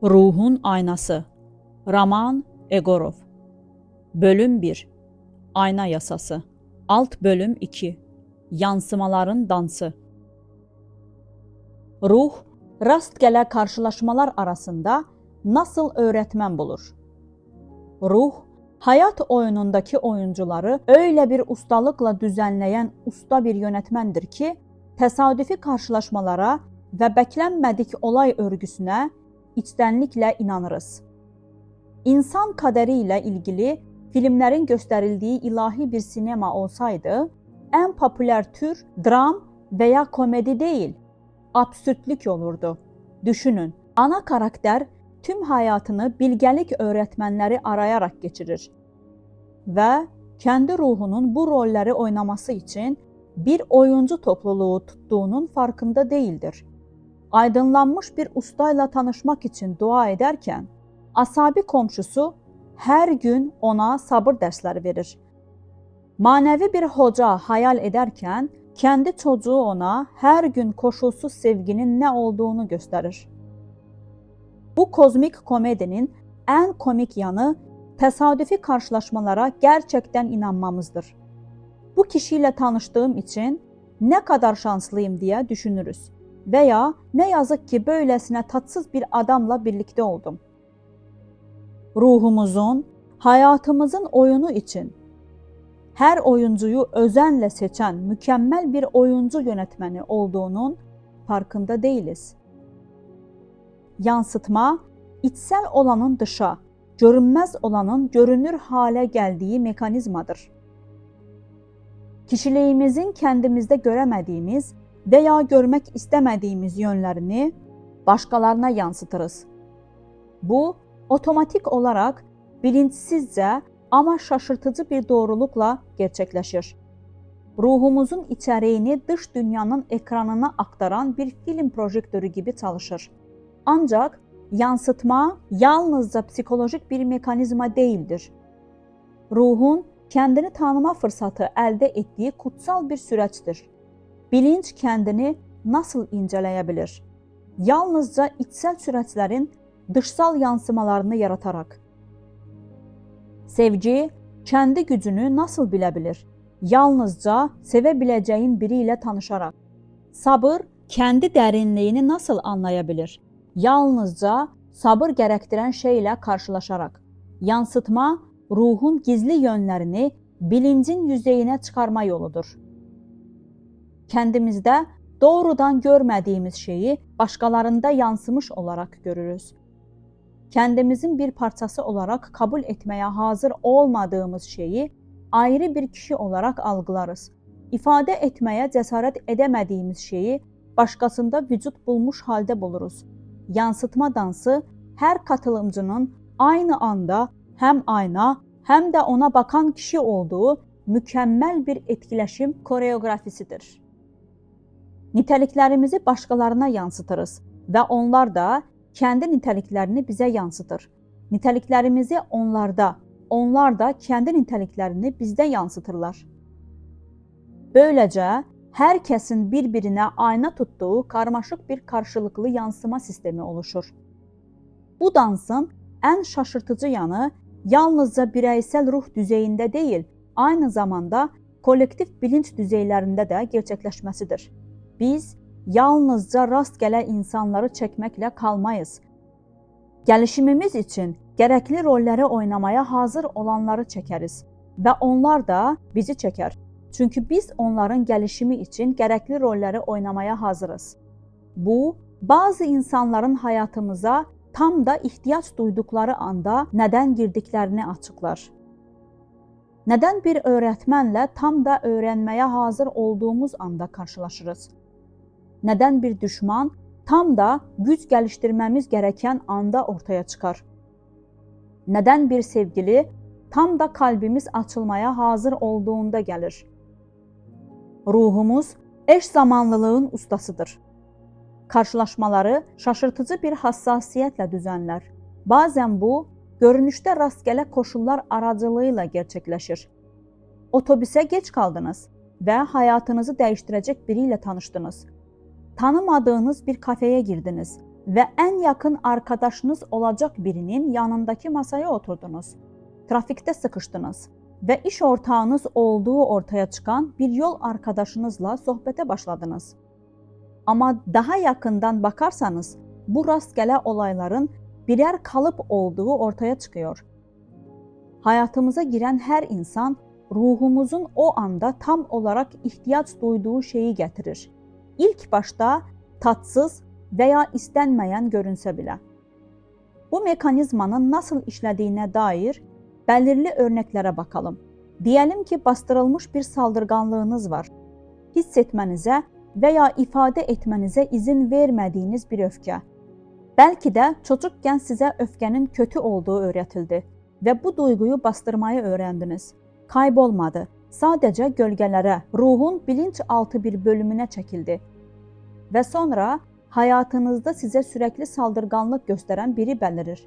Ruhun Aynası. Roman Egorov. Bölüm 1. Ayna Yasası. Alt bölüm 2. Yansımaların dansı. Ruh, rastgele karşılaşmalar arasında nasıl öğretmen bulur? Ruh, hayat oyunundaki oyuncuları öyle bir ustalıkla düzenleyen usta bir yönetmendir ki, təsadüfi karşılaşmalara və beklenmedik olay örgüsüne içtenlikle inanırız. İnsan kaderi ile ilgili filmlerin gösterildiği ilahi bir sinema olsaydı, en popüler tür dram veya komedi değil, absürtlük olurdu. Düşünün, ana karakter tüm hayatını bilgelik öğretmenleri arayarak geçirir ve kendi ruhunun bu rolleri oynaması için bir oyuncu topluluğu tuttuğunun farkında değildir. Aydınlanmış bir ustayla tanışmak için dua ederken, asabi komşusu her gün ona sabır dersleri verir. Manevi bir hoca hayal ederken, kendi çocuğu ona her gün koşulsuz sevginin ne olduğunu gösterir. Bu kozmik komedinin en komik yanı, tesadüfi karşılaşmalara gerçekten inanmamızdır. Bu kişiyle tanıştığım için ne kadar şanslıyım diye düşünürüz. Veya ne yazık ki böylesine tatsız bir adamla birlikte oldum. Ruhumuzun, hayatımızın oyunu için her oyuncuyu özenle seçen mükemmel bir oyuncu yönetmeni olduğunun farkında değiliz. Yansıtma, içsel olanın dışa, görünmez olanın görünür hale geldiği mekanizmadır. Kişiliğimizin kendimizde göremediğimiz veya görmek istemediğimiz yönlerini başkalarına yansıtırız. Bu, otomatik olarak bilinçsizce ama şaşırtıcı bir doğrulukla gerçekleşir. Ruhumuzun içeriğini dış dünyanın ekranına aktaran bir film projektörü gibi çalışır. Ancak yansıtma yalnızca psikolojik bir mekanizma değildir. Ruhun kendini tanıma fırsatı elde ettiği kutsal bir süreçtir. Bilinç kendini nasıl inceleyebilir? Yalnızca içsel süreçlerin dışsal yansımalarını yaratarak. Sevgi kendi gücünü nasıl bilebilir? Yalnızca sevebileceğin biriyle tanışarak. Sabır kendi derinliğini nasıl anlayabilir? Yalnızca sabır gerektiren şeyle karşılaşarak. Yansıtma ruhun gizli yönlerini bilincin yüzeyine çıkarma yoludur. Kendimizde doğrudan görmediğimiz şeyi başkalarında yansımış olarak görürüz. Kendimizin bir parçası olarak kabul etmeye hazır olmadığımız şeyi ayrı bir kişi olarak algılarız. İfade etmeye cesaret edemediğimiz şeyi başkasında vücut bulmuş halde buluruz. Yansıtma dansı her katılımcının aynı anda hem ayna hem de ona bakan kişi olduğu mükemmel bir etkileşim koreografisidir. Niteliklerimizi başkalarına yansıtırız ve onlar da kendi niteliklerini bize yansıtır. Niteliklerimizi onlarda, onlar da kendi niteliklerini bizde yansıtırlar. Böylece herkesin birbirine ayna tuttuğu karmaşık bir karşılıklı yansıma sistemi oluşur. Bu dansın en şaşırtıcı yanı yalnızca bireysel ruh düzeyinde değil, aynı zamanda kolektif bilinç düzeylerinde de gerçekleşmesidir. Biz yalnızca rastgele insanları çekmekle kalmayız. Gelişimimiz için gerekli rolleri oynamaya hazır olanları çekeriz ve onlar da bizi çeker. Çünkü biz onların gelişimi için gerekli rolleri oynamaya hazırız. Bu, bazı insanların hayatımıza tam da ihtiyaç duydukları anda neden girdiklerini açıklar. Neden bir öğretmenle tam da öğrenmeye hazır olduğumuz anda karşılaşırız? Neden bir düşman tam da güç geliştirmemiz gereken anda ortaya çıkar? Neden bir sevgili tam da kalbimiz açılmaya hazır olduğunda gelir? Ruhumuz eş zamanlılığın ustasıdır. Karşılaşmaları şaşırtıcı bir hassasiyetle düzenler. Bazen bu, görünüşte rastgele koşullar aracılığıyla gerçekleşir. Otobüse geç kaldınız ve hayatınızı değiştirecek biriyle tanıştınız. Tanımadığınız bir kafeye girdiniz və ən yaxın arkadaşınız olacaq birinin yanındakı masaya oturdunuz. Trafikdə sıxışdınız və iş ortağınız olduğu ortaya çıxan bir yol arkadaşınızla söhbətə başladınız. Amma daha yaxından bakarsanız, bu rastgələ olayların birər kalıp olduğu ortaya çıxıyor. Həyatımıza girən hər insan ruhumuzun o anda tam olaraq ihtiyac duyduğu şeyi gətirir. İlk başda tatsız və ya istənməyən görünsə belə. Bu mekanizmanın nasıl işlədiyinə dair bəlirli örnəklərə bakalım. Deyəlim ki, bastırılmış bir saldırganlığınız var. Hiss etmənizə və ya ifadə etmənizə izin vermədiyiniz bir öfkə. Bəlkə də çocukkən sizə öfkənin kötü olduğu öyrətildi və bu duyğuyu bastırmayı öyrəndiniz. Kaybolmadı. Sadəcə gölgələrə, ruhun bilinçaltı bir bölümünə çəkildi. Və sonra həyatınızda sizə sürəkli saldırganlıq göstərən biri bəlirir.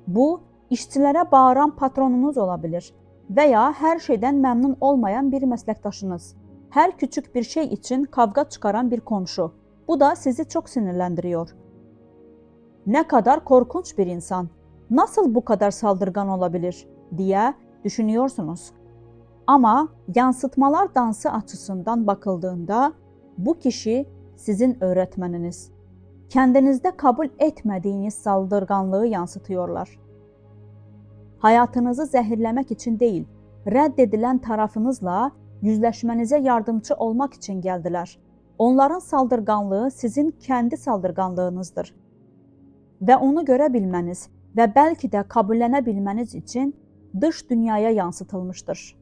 Bu, işçilərə bağıran patronunuz ola bilir və ya hər şeydən məmnun olmayan bir məsləkdaşınız. Hər küçük bir şey üçün kavga çıxaran bir qonşu. Bu da sizi çox sinirləndiriyor. Nə kadar korkunç bir insan, nasıl bu kadar saldırgan olabilir diye düşünüyorsunuz. Ama yansıtmalar dansı açısından bakıldığında bu kişi sizin öğretmeniniz. Kendinizde kabul etmediğiniz saldırganlığı yansıtıyorlar. Hayatınızı zəhirləmək için değil, reddedilen tarafınızla yüzləşmənizə yardımcı olmak için geldiler. Onların saldırganlığı sizin kendi saldırganlığınızdır. Və onu görə bilməniz və bəlkə də qabullənə bilməniz üçün dış dünyaya yansıtılmışdır.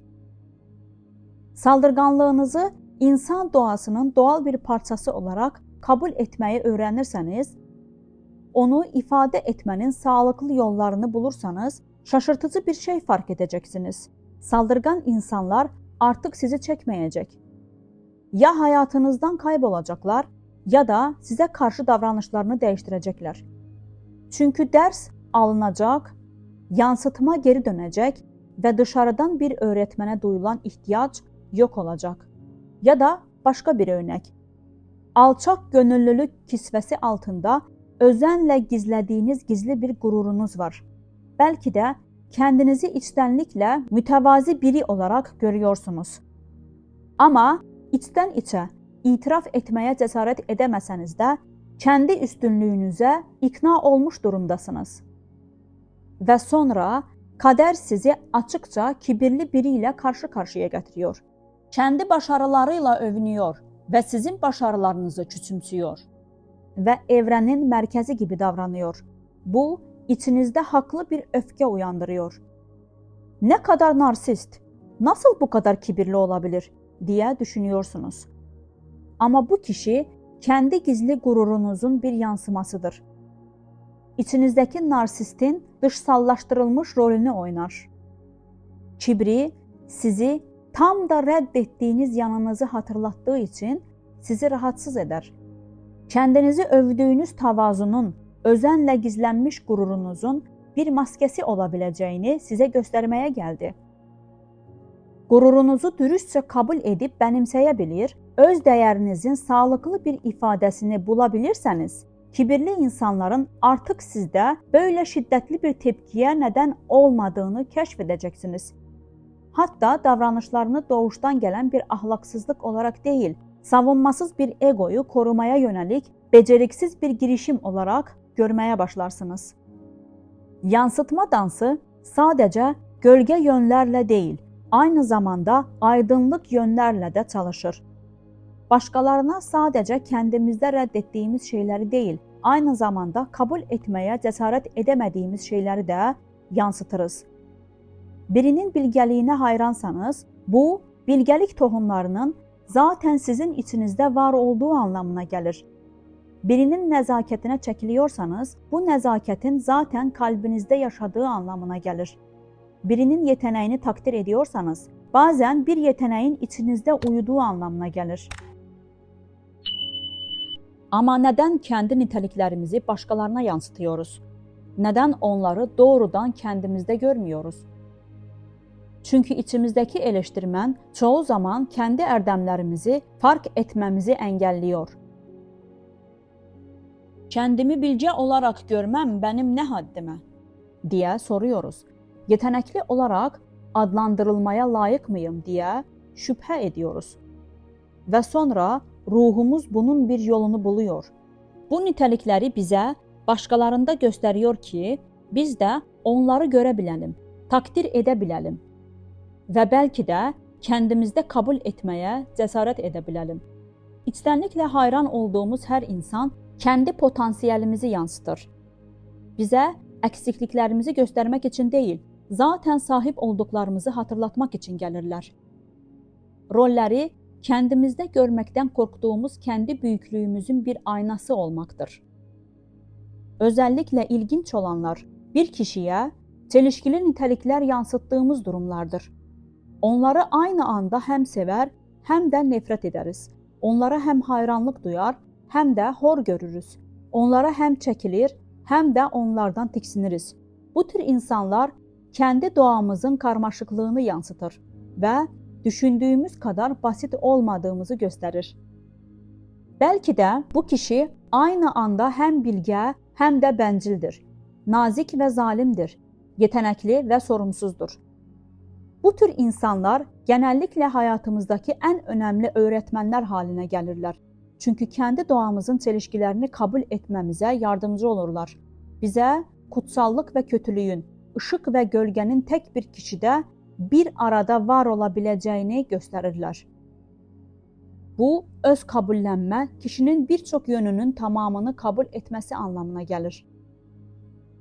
Saldırganlığınızı insan doğasının doğal bir parçası olaraq kabul etməyi öyrənirsəniz, onu ifadə etmənin sağlıklı yollarını bulursanız, şaşırtıcı bir şey fark edəcəksiniz. Saldırgan insanlar artıq sizi çəkməyəcək. Ya hayatınızdan kaybolacaqlar, ya da sizə qarşı davranışlarını dəyişdirəcəklər. Çünkü ders alınacaq, yansıtma geri dönəcək və dışarıdan bir öğretmene duyulan ihtiyac yok olacak. Ya da başka bir örnek. Alçak gönüllülük kisvəsi altında özenlə gizlədiyiniz gizli bir gururunuz var. Belki de kendinizi içtenlikle mütevazi biri olarak görüyorsunuz. Ama içten içe itiraf etmeye cesaret edəməsəniz də, kendi üstünlüğünüze ikna olmuş durumdasınız. Ve sonra kader sizi açıkça kibirli biriyle karşı karşıya getiriyor. Kendi başarılarıyla övünüyor ve sizin başarılarınızı küçümsüyor. Ve evrenin merkezi gibi davranıyor. Bu, içinizde haklı bir öfke uyandırıyor. Ne kadar narsist, nasıl bu kadar kibirli olabilir diye düşünüyorsunuz. Ama bu kişi kendi gizli gururunuzun bir yansımasıdır. İçinizdeki narsistin dışsallaştırılmış rolünü oynar. Kibri sizi tam da reddettiğiniz yanınızı hatırlattığı için sizi rahatsız eder. Kendinizi övdüğünüz tavazunun, özenle gizlenmiş gururunuzun bir maskesi olabileceğini size göstermeye geldi. Gururunuzu dürüstçe kabul edip benimseyebilir, öz dəyərinizin sağlıklı bir ifadesini bulabilirseniz, kibirli insanların artık sizde böyle şiddetli bir tepkiye neden olmadığını keşfedeceksiniz. Hatta davranışlarını doğuştan gelen bir ahlaksızlık olarak değil, savunmasız bir egoyu korumaya yönelik beceriksiz bir girişim olarak görmeye başlarsınız. Yansıtma dansı sadece gölge yönlerle değil, aynı zamanda aydınlık yönlerle de çalışır. Başkalarına sadece kendimizde reddettiğimiz şeyleri değil, aynı zamanda kabul etmeye cesaret edemediğimiz şeyleri de yansıtırız. Birinin bilgəliyinə hayransanız, bu, bilgəlik tohumlarının zaten sizin içinizde var olduğu anlamına gelir. Birinin nezaketine çekiliyorsanız, bu nezaketin zaten kalbinizde yaşadığı anlamına gelir. Birinin yeteneğini takdir ediyorsanız, bazen bir yeteneğin içinizde uyuduğu anlamına gelir. Ama neden kendi niteliklerimizi başkalarına yansıtıyoruz? Neden onları doğrudan kendimizde görmüyoruz? Çünkü içimizdeki eleştirmen çoğu zaman kendi erdemlerimizi fark etmemizi engelliyor. Kəndimi bilgə olaraq görməm mənim nə həddimə? Deyə soruyoruz. Yetenekli olaraq adlandırılmaya layık mıyım deyə şübhə ediyoruz. Və sonra ruhumuz bunun bir yolunu buluyor. Bu nitelikləri bizə başqalarında gösteriyor ki, biz də onları görə biləlim, takdir edə biləlim və bəlkə də kəndimizdə kabul etməyə cəsarət edə biləlim. İçtenliklə hayran olduğumuz hər insan kendi potansiyelimizi yansıtır. Bizə eksikliklerimizi göstermek için değil, zaten sahip olduklarımızı hatırlatmak için gelirler. Rolleri kendimizde görmekten korktuğumuz kendi büyüklüğümüzün bir aynası olmaktır. Özellikle ilginç olanlar bir kişiye çelişkili nitelikler yansıttığımız durumlardır. Onları aynı anda hem sever hem de nefret ederiz. Onlara hem hayranlık duyar hem de hor görürüz. Onlara hem çekilir hem de onlardan tiksiniriz. Bu tür insanlar kendi doğamızın karmaşıklığını yansıtır ve düşündüğümüz kadar basit olmadığımızı gösterir. Belki de bu kişi aynı anda hem bilge hem de bencildir. Nazik ve zalimdir. Yetenekli ve sorumsuzdur. Bu tür insanlar genellikle hayatımızdaki en önemli öğretmenler haline gelirler. Çünkü kendi doğamızın çelişkilerini kabul etmemize yardımcı olurlar. Bize kutsallık ve kötülüğün, ışık ve gölgenin tek bir kişide bir arada var olabileceğini gösterirler. Bu, öz kabullenme, kişinin birçok yönünün tamamını kabul etmesi anlamına gelir.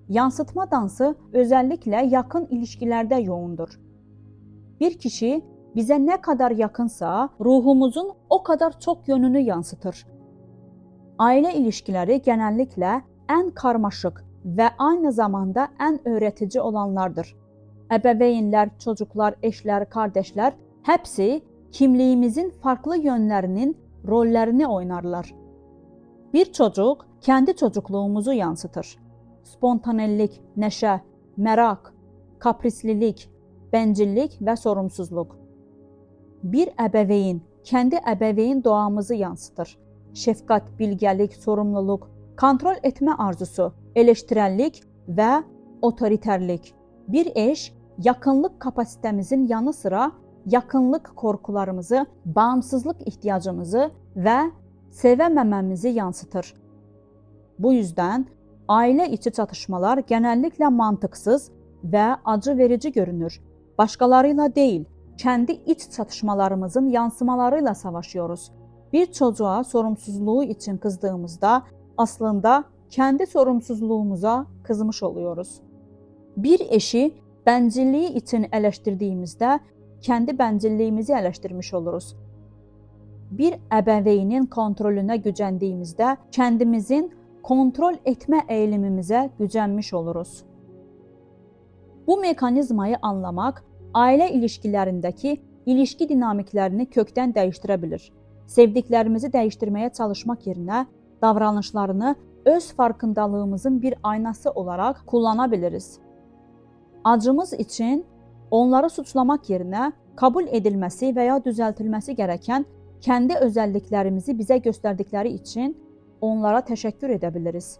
Yansıtma dansı özellikle yakın ilişkilerde yoğundur. Bir kişi bize ne kadar yakınsa ruhumuzun o kadar çok yönünü yansıtır. Aile ilişkileri genellikle en karmaşık ve aynı zamanda en öğretici olanlardır. Ebeveynler, çocuklar, eşler, kardeşler hepsi kimliğimizin farklı yönlerinin rollerini oynarlar. Bir çocuk kendi çocukluğumuzu yansıtır. Spontanelik, neşe, merak, kaprislilik, bencillik ve sorumsuzluk. Bir ebeveyn kendi ebeveyn doğamızı yansıtır. Şefkat, bilgelik, sorumluluk, kontrol etme arzusu, eleştirellik ve otoriterlik. Bir eş yakınlık kapasitemizin yanı sıra yakınlık korkularımızı, bağımsızlık ihtiyacımızı ve sevemememizi yansıtır. Bu yüzden aile içi çatışmalar genellikle mantıksız ve acı verici görünür. Başkalarıyla değil, kendi iç çatışmalarımızın yansımalarıyla savaşıyoruz. Bir çocuğa sorumsuzluğu için kızdığımızda aslında kendi sorumsuzluğumuza kızmış oluyoruz. Bir eşi bencilliği için eleştirdiğimizde kendi bencilliğimizi eleştirmiş oluruz. Bir ebeveynin kontrolüne gücendiğimizde kendimizin kontrol etme eğilimimize gücenmiş oluruz. Bu mekanizmayı anlamak aile ilişkilerindeki ilişki dinamiklerini kökten değiştirebilir. Sevdiklerimizi değiştirmeye çalışmak yerine davranışlarını öz farkındalığımızın bir aynası olarak kullanabiliriz. Acımız için onları suçlamak yerine kabul edilmesi veya düzeltilmesi gereken kendi özelliklerimizi bize gösterdikleri için onlara teşekkür edebiliriz.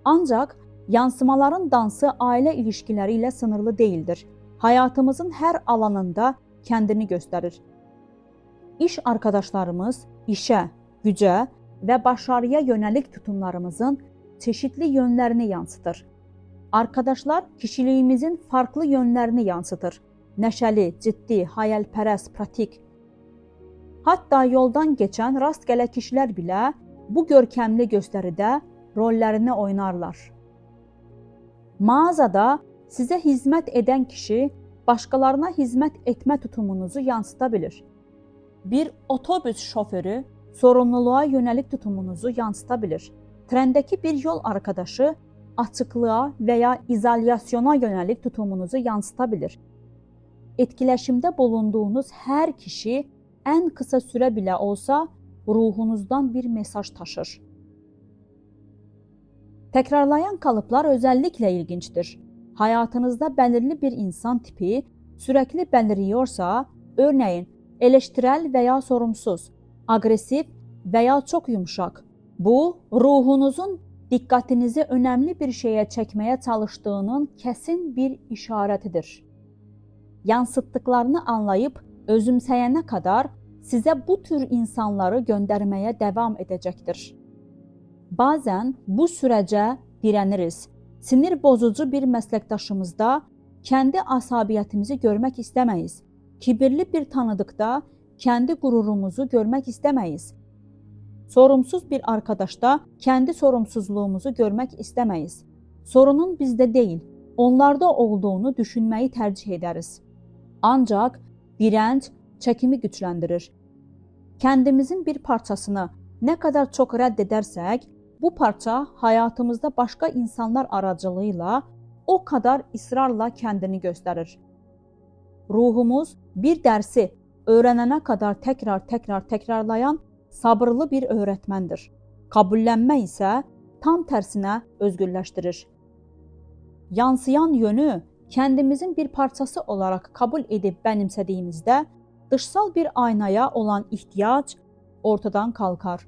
Ancak yansımaların dansı aile ilişkileriyle sınırlı değildir. Hayatımızın her alanında kendini gösterir. İş arkadaşlarımız işe, güce ve başarıya yönelik tutumlarımızın çeşitli yönlerini yansıtır. Arkadaşlar kişiliğimizin farklı yönlerini yansıtır. Neşeli, ciddi, hayalperest, pratik. Hatta yoldan geçen rastgele kişiler bile bu görkemli gösteride rollerini oynarlar. Mağazada size hizmet eden kişi başkalarına hizmet etme tutumunuzu yansıtabilir. Bir otobüs şoförü sorumluluğa yönelik tutumunuzu yansıtabilir. Trendeki bir yol arkadaşı açıklığa veya izolasyona yönelik tutumunuzu yansıtabilir. Etkileşimde bulunduğunuz her kişi en kısa süre bile olsa ruhunuzdan bir mesaj taşır. Tekrarlayan kalıplar özellikle ilginçtir. Hayatınızda belirli bir insan tipi sürekli beliriyorsa, örneğin eleştirel veya sorumsuz, agresif veya çok yumuşak, bu ruhunuzun diqqətinizi önəmli bir şeyə çəkməyə çalışdığının kəsin bir işarətidir. Yansıtdıqlarını anlayıb özümsəyənə qədər sizə bu tür insanları göndərməyə davam edəcəkdir. Bazen bu sürəcə dirəniriz. Sinir bozucu bir məsləkdaşımızda kəndi asabiyyətimizi görmək istəməyiz. Kibirli bir tanıdıqda kəndi qürurumuzu görmək istəməyiz. Sorumsuz bir arkadaşda kəndi sorumsuzluğumuzu görmək istəməyiz. Sorunun bizdə deyil, onlarda olduğunu düşünməyi tərcih edəriz. Ancaq dirənc çəkimi gücləndirir. Kəndimizin bir parçasını nə qədər çox rədd edərsək, bu parça həyatımızda başqa insanlar aracılığıyla o qədər israrla kəndini göstərir. Ruhumuz bir dərsi öyrənənə qədər təkrarlayan sabırlı bir öyrətməndir. Qəbullənmə isə tam tərsinə özgürləşdirir. Yansıyan yönü kəndimizin bir parçası olaraq qəbul edib bənimsədiyimizdə dışsal bir aynaya olan ihtiyac ortadan qalxar.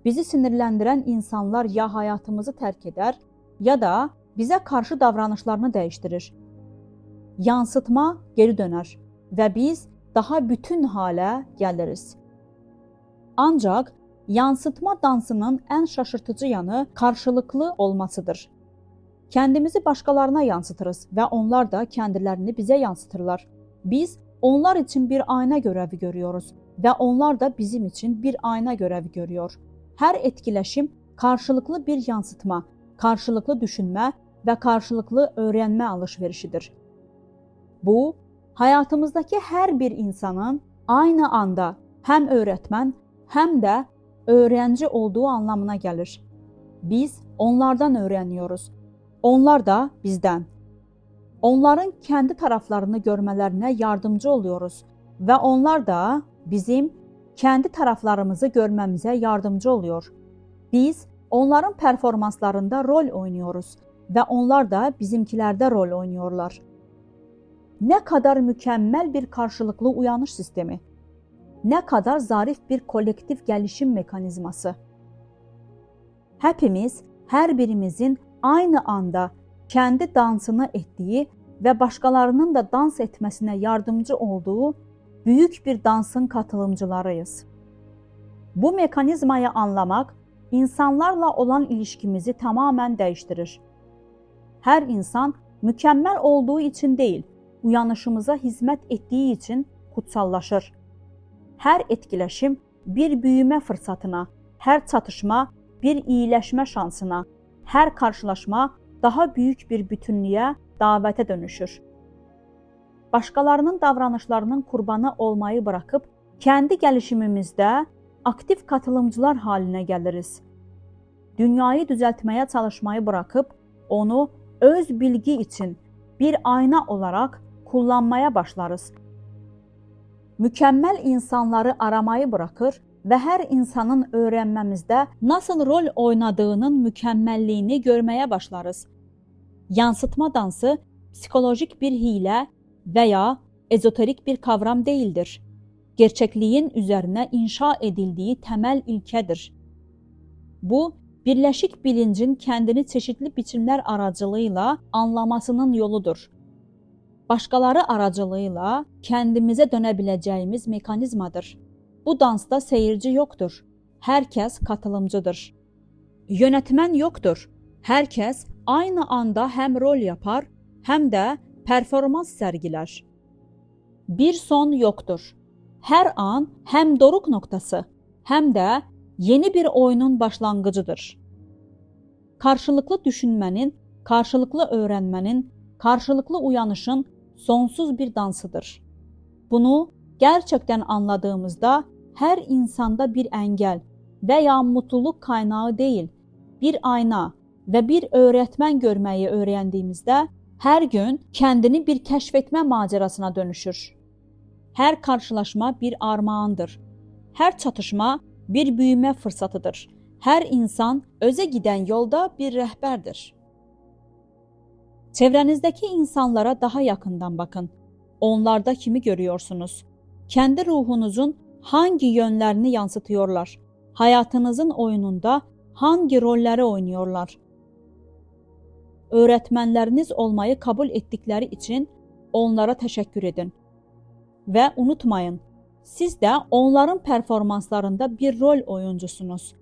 Bizi sinirləndirən insanlar ya həyatımızı tərk edər, ya da bizə qarşı davranışlarını dəyişdirir. Yansıtma geri dönər və biz daha bütün halə gəliriz. Ancaq yansıtma dansının ən şaşırtıcı yanı qarşılıqlı olmasıdır. Kəndimizi başqalarına yansıtırız və onlar da kəndilərini bizə yansıtırlar. Biz onlar üçün bir ayna görəvi görüyoruz və onlar da bizim üçün bir ayna görəvi görüyor. Hər etkiləşim qarşılıqlı bir yansıtma, qarşılıqlı düşünmə və qarşılıqlı öyrənmə alış-verişidir. Bu, həyatımızdakı hər bir insanın aynı anda həm öyrətmən, həm də öğrenci olduğu anlamına gəlir. Biz onlardan öyrəniyoruz. Onlar da bizdən. Onların kəndi taraflarını görmələrinə yardımcı oluyoruz və onlar da bizim kəndi taraflarımızı görməmizə yardımcı oluyor. Biz onların performanslarında rol oynuyoruz və onlar da bizimkilərdə rol oynuyorlar. Nə kadar mükəmməl bir qarşılıqlı uyanış sistemi, nə kadar zarif bir kolektiv gəlişim mekanizması. Hepimiz, hər birimizin aynı anda kendi dansını ettiği ve başkalarının da dans etmesine yardımcı olduğu büyük bir dansın katılımcılarıyız. Bu mekanizmayı anlamak, insanlarla olan ilişkimizi tamamen değiştirir. Her insan mükemmel olduğu için değil, uyanışımıza hizmet ettiği için kutsallaşır. Her etkileşim bir büyüme fırsatına, her çatışma bir iyileşme şansına, her karşılaşma daha büyük bir bütünlüğe, davete dönüşür. Başkalarının davranışlarının kurbanı olmayı bırakıp, kendi gelişimimizde aktif katılımcılar haline geliriz. Dünyayı düzeltmeye çalışmayı bırakıp, onu öz bilgi için bir ayna olarak kullanmaya başlarız. Mükemmel insanları aramayı bırakır ve her insanın öğrenmemizde nasıl rol oynadığının mükemmelliyini görmeye başlarız. Yansıtma dansı psikolojik bir hile veya ezoterik bir kavram değildir. Gerçekliğin üzerine inşa edildiği temel ilkedir. Bu, birleşik bilincin kendini çeşitli biçimler aracılığıyla anlamasının yoludur. Başkaları aracılığıyla kendimize dönebileceğimiz mekanizmadır. Bu dansta seyirci yoktur. Herkes katılımcıdır. Yönetmen yoktur. Herkes aynı anda hem rol yapar hem de performans sergiler. Bir son yoktur. Her an hem doruk noktası hem de yeni bir oyunun başlangıcıdır. Karşılıklı düşünmenin, karşılıklı öğrenmenin, karşılıklı uyanışın sonsuz bir dansıdır. Bunu gerçekten anladığımızda her insanda bir engel veya mutluluk kaynağı değil, bir ayna ve bir öğretmen görmeyi öğrendiğimizde her gün kendini bir keşfetme macerasına dönüşür. Her karşılaşma bir armağandır. Her çatışma bir büyüme fırsatıdır. Her insan öze giden yolda bir rehberdir. Çevrenizdeki insanlara daha yakından bakın. Onlarda kimi görüyorsunuz? Kendi ruhunuzun hangi yönlerini yansıtıyorlar? Hayatınızın oyununda hangi rolləri oynuyorlar? Öğretmenləriniz olmayı kabul etdikləri için onlara təşəkkür edin. Və unutmayın, siz də onların performanslarında bir rol oyuncusunuz.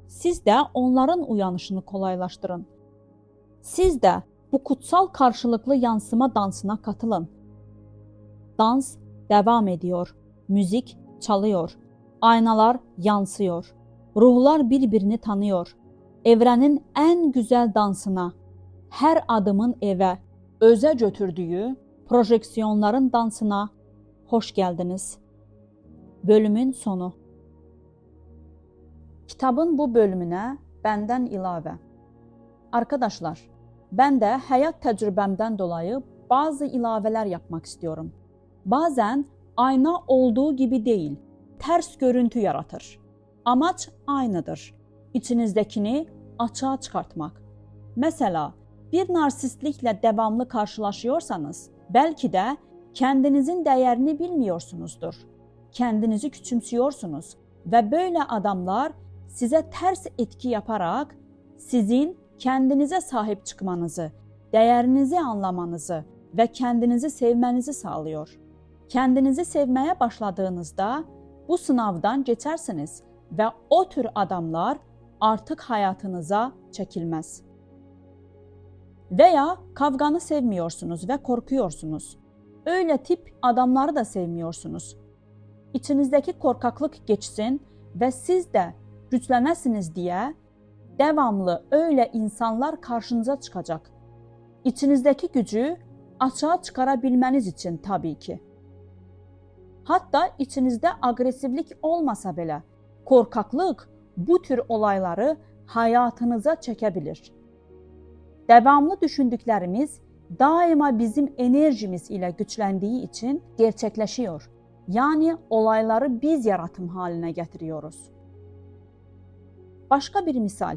Siz də onların uyanışını kolaylaşdırın. Siz də bu kutsal karşılıklı yansıma dansına katılın. Dans devam ediyor, müzik çalıyor, aynalar yansıyor, ruhlar birbirini tanıyor. Evrenin en güzel dansına, her adımın eve, öze götürdüğü projeksiyonların dansına hoş geldiniz. Bölümün sonu. Kitabın bu bölümüne benden ilave. Arkadaşlar, ben de hayat tecrübemden dolayı bazı ilaveler yapmak istiyorum. Bazen ayna olduğu gibi değil, ters görüntü yaratır. Amaç aynıdır. İçinizdekini açığa çıkartmak. Mesela bir narsistlikle devamlı karşılaşıyorsanız, belki de kendinizin değerini bilmiyorsunuzdur. Kendinizi küçümsüyorsunuz ve böyle adamlar size ters etki yaparak sizin kendinize sahip çıkmanızı, değerinizi anlamanızı ve kendinizi sevmenizi sağlıyor. Kendinizi sevmeye başladığınızda bu sınavdan geçersiniz ve o tür adamlar artık hayatınıza çekilmez. Veya kavganı sevmiyorsunuz ve korkuyorsunuz. Öyle tip adamları da sevmiyorsunuz. İçinizdeki korkaklık geçsin ve siz de güçlenesiniz diye devamlı öyle insanlar karşınıza çıkacak. İçinizdeki gücü açığa çıkarabilmeniz için tabii ki. Hatta içinizde agresiflik olmasa bile korkaklık bu tür olayları hayatınıza çekebilir. Devamlı düşündüklerimiz daima bizim enerjimiz ile güçlendiği için gerçekleşiyor. Yani olayları biz yaratım haline getiriyoruz. Başka bir misal.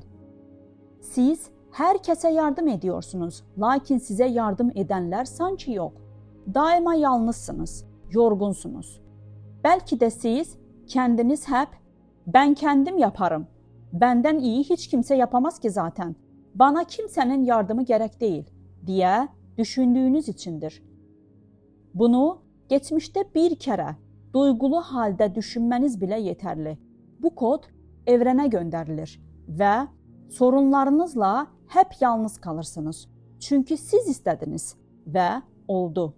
Siz herkese yardım ediyorsunuz. Lakin size yardım edenler sanki yok. Daima yalnızsınız, yorgunsunuz. Belki de siz kendiniz hep ben kendim yaparım. Benden iyi hiç kimse yapamaz ki zaten. Bana kimsenin yardımı gerek değil diye düşündüğünüz içindir. Bunu geçmişte bir kere duygulu halde düşünmeniz bile yeterli. Bu kod evrene gönderilir ve sorunlarınızla hep yalnız kalırsınız. Çünkü siz istediniz ve oldu.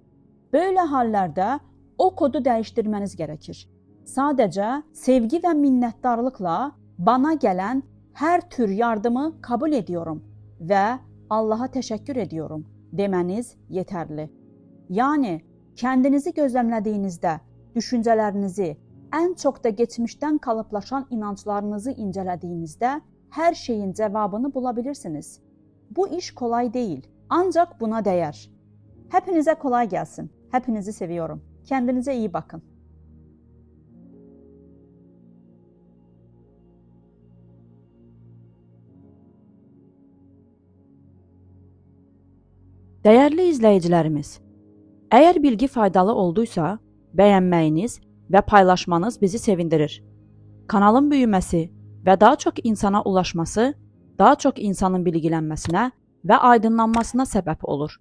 Böyle hallerde o kodu değiştirmeniz gerekir. Sadece sevgi ve minnettarlıkla bana gelen her tür yardımı kabul ediyorum ve Allah'a teşekkür ediyorum demeniz yeterli. Yani kendinizi gözlemlediğinizde düşüncelerinizi, en çok da geçmişten kalıplaşan inançlarınızı incelediğinizde her şeyin cevabını bulabilirsiniz. Bu iş kolay değil, ancak buna değer. Hepinize kolay gelsin. Hepinizi seviyorum. Kendinize iyi bakın. Değerli izləyicilərimiz, əgər bilgi faydalı olduysa, bəyənməyiniz və paylaşmanız bizi sevindirir. Kanalın büyüməsi və daha çox insana ulaşması, daha çox insanın bilgilənməsinə və aydınlanmasına səbəb olur.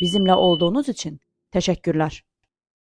Bizimlə olduğunuz üçün təşəkkürlər.